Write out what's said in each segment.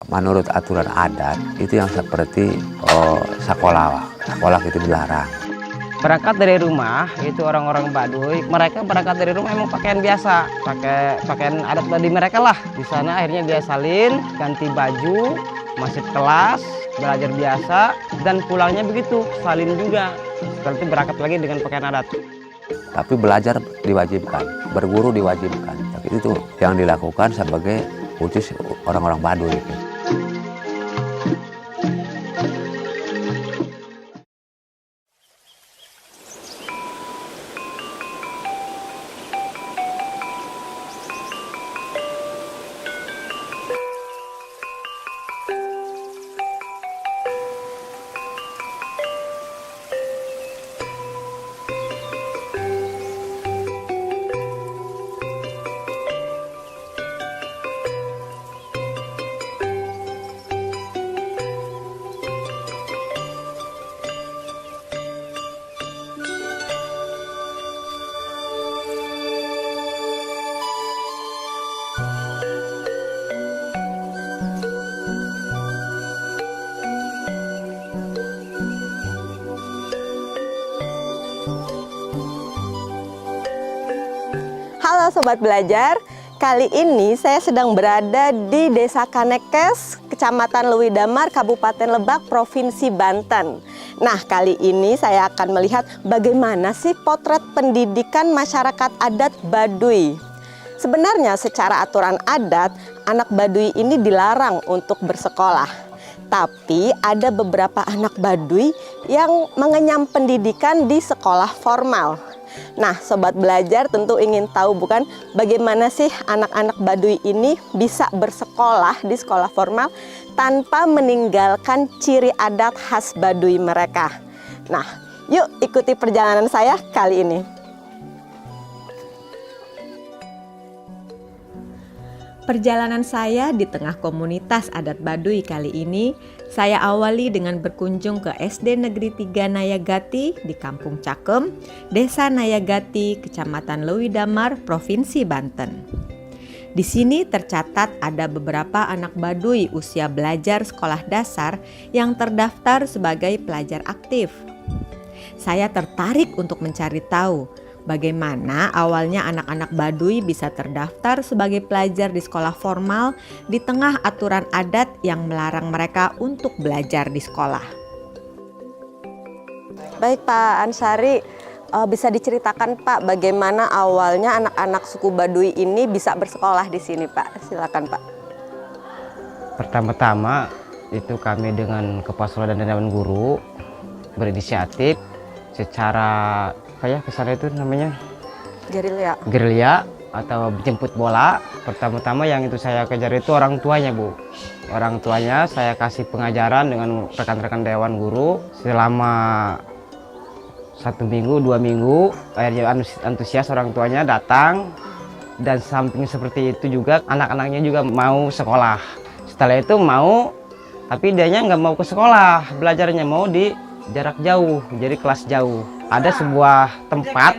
Menurut aturan adat itu yang seperti sekolah itu dilarang. Berangkat dari rumah itu orang-orang Baduy, mereka berangkat dari rumah emang pakaian biasa, pakai pakaian adat Baduy mereka lah. Di sana akhirnya dia salin, ganti baju, masuk kelas, belajar biasa, dan pulangnya begitu, salin juga. Setelah itu berangkat lagi dengan pakaian adat. Tapi belajar diwajibkan, berguru diwajibkan. Tapi itu yang dilakukan sebagai khusus orang-orang Baduy. Halo Sobat Belajar, kali ini saya sedang berada di Desa Kanekes, Kecamatan Leuwi Damar, Kabupaten Lebak, Provinsi Banten. Nah, kali ini saya akan melihat bagaimana sih potret pendidikan masyarakat adat Baduy. Sebenarnya secara aturan adat, anak Baduy ini dilarang untuk bersekolah. Tapi ada beberapa anak Baduy yang mengenyam pendidikan di sekolah formal. Nah, Sobat Belajar tentu ingin tahu bukan bagaimana sih anak-anak Baduy ini bisa bersekolah di sekolah formal tanpa meninggalkan ciri adat khas Baduy mereka. Nah, yuk ikuti perjalanan saya kali ini. Perjalanan saya di tengah komunitas adat Baduy kali ini, saya awali dengan berkunjung ke SD Negeri 3 Nayagati di Kampung Cakem, Desa Nayagati, Kecamatan Leuwi Damar, Provinsi Banten. Di sini tercatat ada beberapa anak Baduy usia belajar sekolah dasar yang terdaftar sebagai pelajar aktif. Saya tertarik untuk mencari tahu bagaimana awalnya anak-anak Baduy bisa terdaftar sebagai pelajar di sekolah formal di tengah aturan adat yang melarang mereka untuk belajar di sekolah. Baik Pak Ansari, bisa diceritakan Pak bagaimana awalnya anak-anak suku Baduy ini bisa bersekolah di sini Pak? Silakan Pak. Pertama-tama itu kami dengan Kepala Sekolah dan Dewan Guru berinisiatif secara kesana itu namanya gerilya atau jemput bola. Pertama-tama yang itu saya kejar itu orang tuanya Bu. Orang tuanya saya kasih pengajaran dengan rekan-rekan Dewan Guru selama 1 minggu, 2 minggu. Akhirnya antusias orang tuanya datang, dan samping seperti itu juga anak-anaknya juga mau sekolah. Setelah itu mau, tapi dianya nggak mau ke sekolah, belajarnya mau di jarak jauh, jadi kelas jauh. Ada sebuah tempat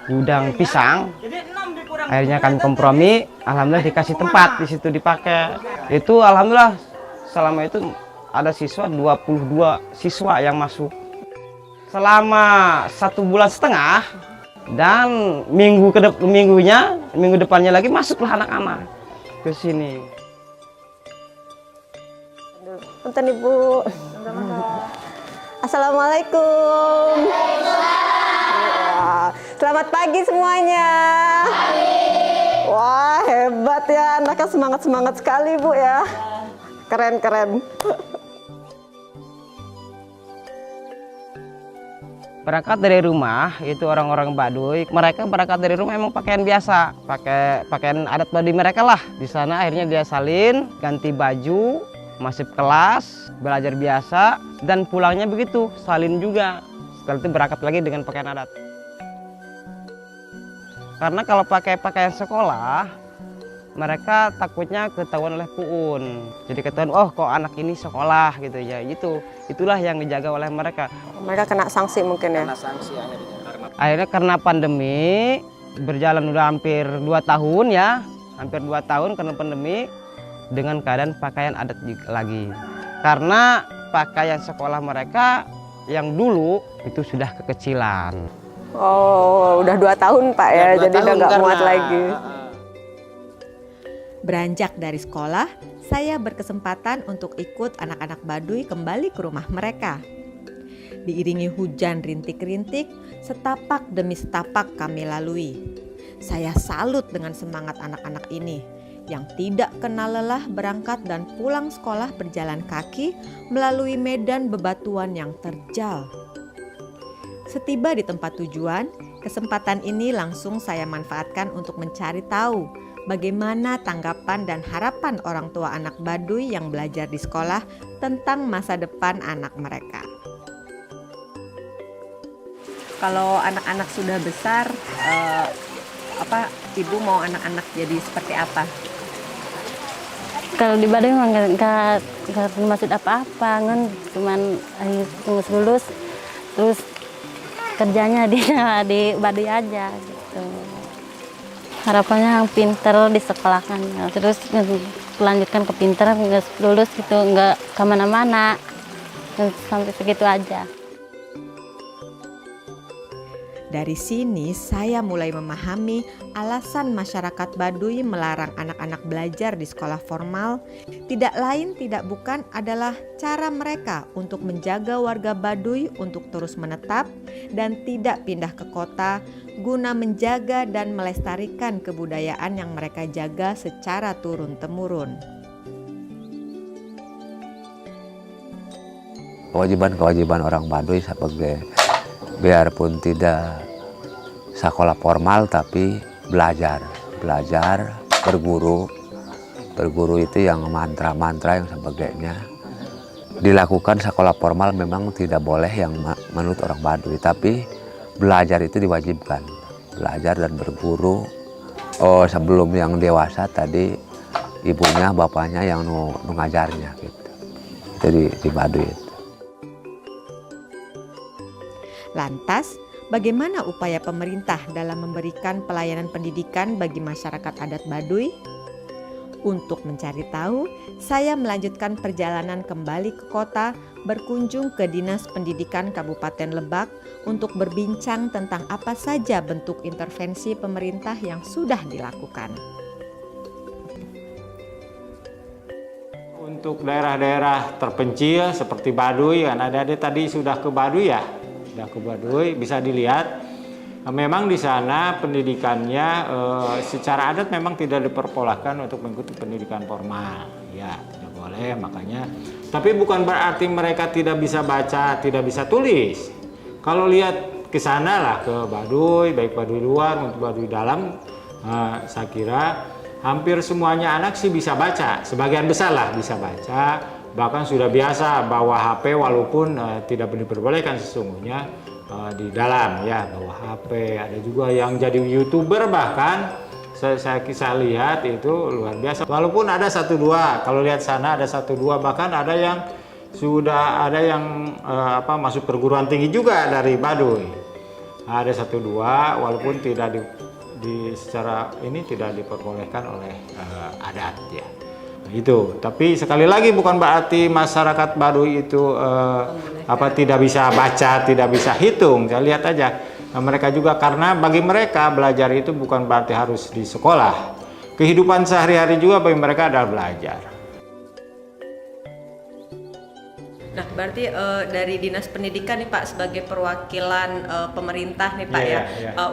gudang pisang. Akhirnya kami kompromi, alhamdulillah dikasih tempat di situ dipakai. Itu alhamdulillah selama itu ada siswa 22 siswa yang masuk. Selama 1,5 bulan, dan minggu depannya lagi masuklah anak-anak ke sini. Punten Ibu. Assalamualaikum. Wah, selamat pagi semuanya. Wah, hebat ya, anaknya semangat sekali Bu ya. Keren. Berangkat dari rumah itu orang-orang Baduy, mereka berangkat dari rumah emang pakaian biasa, pakai pakaian adat Baduy mereka lah. Di sana akhirnya dia salin, ganti baju, masuk kelas, belajar biasa, dan pulangnya begitu, salin juga. Setelah itu berangkat lagi dengan pakaian adat. Karena kalau pakai pakaian sekolah, mereka takutnya ketahuan oleh puun. Jadi ketahuan, oh kok anak ini sekolah gitu ya. Itulah yang dijaga oleh mereka. Mereka kena sanksi mungkin ya? Kena sanksi akhirnya karena pandemi, berjalan udah hampir 2 tahun ya. Hampir 2 tahun karena pandemi. dengan keadaan pakaian adat lagi. Karena pakaian sekolah mereka yang dulu itu sudah kekecilan. Oh, udah 2 tahun Pak ya, jadi udah nggak muat lagi. Beranjak dari sekolah, saya berkesempatan untuk ikut anak-anak Baduy kembali ke rumah mereka. Diiringi hujan rintik-rintik, setapak demi setapak kami lalui. Saya salut dengan semangat anak-anak ini yang tidak kenal lelah berangkat dan pulang sekolah berjalan kaki melalui medan bebatuan yang terjal. Setiba di tempat tujuan, kesempatan ini langsung saya manfaatkan untuk mencari tahu bagaimana tanggapan dan harapan orang tua anak Baduy yang belajar di sekolah tentang masa depan anak mereka. Kalau anak-anak sudah besar, Ibu mau anak-anak jadi seperti apa? Kalau di Baduy memang nggak maksud apa-apa kan, cuman tunggu lulus terus kerjanya di Baduy aja gitu. Harapannya yang pinter disekolahkan, terus melanjutkan ke pinter, nggak lulus gitu, nggak kemana-mana, sampai segitu aja. Dari sini saya mulai memahami alasan masyarakat Baduy melarang anak-anak belajar di sekolah formal. Tidak lain tidak bukan adalah cara mereka untuk menjaga warga Baduy untuk terus menetap dan tidak pindah ke kota guna menjaga dan melestarikan kebudayaan yang mereka jaga secara turun-temurun. Kewajiban orang Baduy sebagai biarpun tidak sekolah formal tapi belajar berguru itu yang mantra-mantra yang sebagainya dilakukan. Sekolah formal memang tidak boleh yang menurut orang Baduy, tapi belajar itu diwajibkan, belajar dan berguru. Sebelum yang dewasa tadi ibunya bapaknya yang ngajarnya gitu. Jadi di Baduy itu. Lantas, bagaimana upaya pemerintah dalam memberikan pelayanan pendidikan bagi masyarakat adat Baduy? Untuk mencari tahu, saya melanjutkan perjalanan kembali ke kota, berkunjung ke Dinas Pendidikan Kabupaten Lebak untuk berbincang tentang apa saja bentuk intervensi pemerintah yang sudah dilakukan. Untuk daerah-daerah terpencil seperti Baduy, kan adik-adik tadi sudah ke Baduy ya? Sudah ke Baduy, bisa dilihat memang di sana pendidikannya secara adat memang tidak diperbolehkan untuk mengikuti pendidikan formal, ya tidak boleh makanya. Tapi bukan berarti mereka tidak bisa baca, tidak bisa tulis. Kalau lihat ke sana lah ke Baduy, baik Baduy luar maupun Baduy dalam, saya kira hampir semuanya anak sih bisa baca, sebagian besar lah bisa baca. Bahkan sudah biasa bawa HP walaupun tidak diperbolehkan sesungguhnya di dalam ya, bawa HP. Ada juga yang jadi YouTuber bahkan saya lihat itu luar biasa. Walaupun ada 1-2, kalau lihat sana ada 1-2, bahkan ada yang sudah masuk perguruan tinggi juga dari Baduy. Ada 1-2 walaupun tidak secara ini tidak diperbolehkan oleh adat ya. Itu, tapi sekali lagi bukan berarti masyarakat Baduy itu tidak bisa baca, tidak bisa hitung. Saya lihat aja mereka juga, karena bagi mereka belajar itu bukan berarti harus di sekolah. Kehidupan sehari-hari juga bagi mereka adalah belajar. Nah, berarti dari Dinas Pendidikan nih Pak sebagai perwakilan pemerintah nih Pak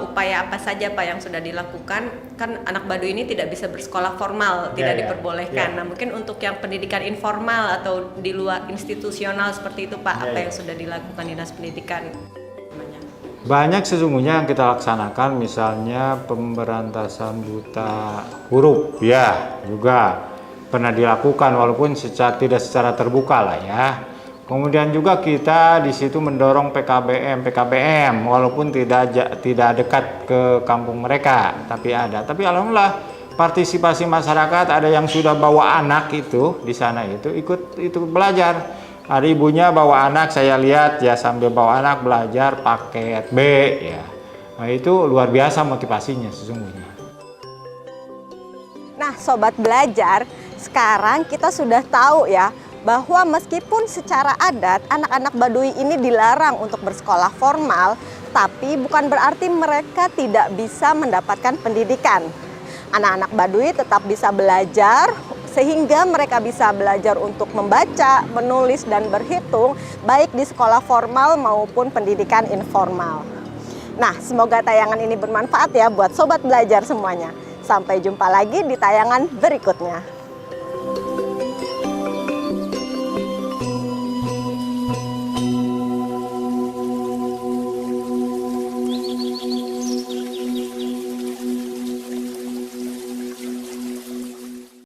upaya apa saja Pak yang sudah dilakukan? Kan anak Baduy ini tidak bisa bersekolah formal, tidak diperbolehkan. Nah, mungkin untuk yang pendidikan informal atau di luar institusional seperti itu Pak, apa yang sudah dilakukan Dinas Pendidikan? Banyak sesungguhnya yang kita laksanakan, misalnya pemberantasan buta huruf ya juga pernah dilakukan walaupun tidak secara terbuka lah ya. Kemudian juga kita di situ mendorong PKBM walaupun tidak dekat ke kampung mereka, tapi ada. Tapi alhamdulillah partisipasi masyarakat, ada yang sudah bawa anak itu di sana itu ikut belajar. Ada ibunya bawa anak, saya lihat ya sambil bawa anak belajar paket B ya. Nah, itu luar biasa motivasinya sesungguhnya. Nah, sobat belajar, sekarang kita sudah tahu ya bahwa meskipun secara adat anak-anak Baduy ini dilarang untuk bersekolah formal, tapi bukan berarti mereka tidak bisa mendapatkan pendidikan. Anak-anak Baduy tetap bisa belajar sehingga mereka bisa belajar untuk membaca, menulis, dan berhitung baik di sekolah formal maupun pendidikan informal. Nah, semoga tayangan ini bermanfaat ya buat sobat belajar semuanya. Sampai jumpa lagi di tayangan berikutnya.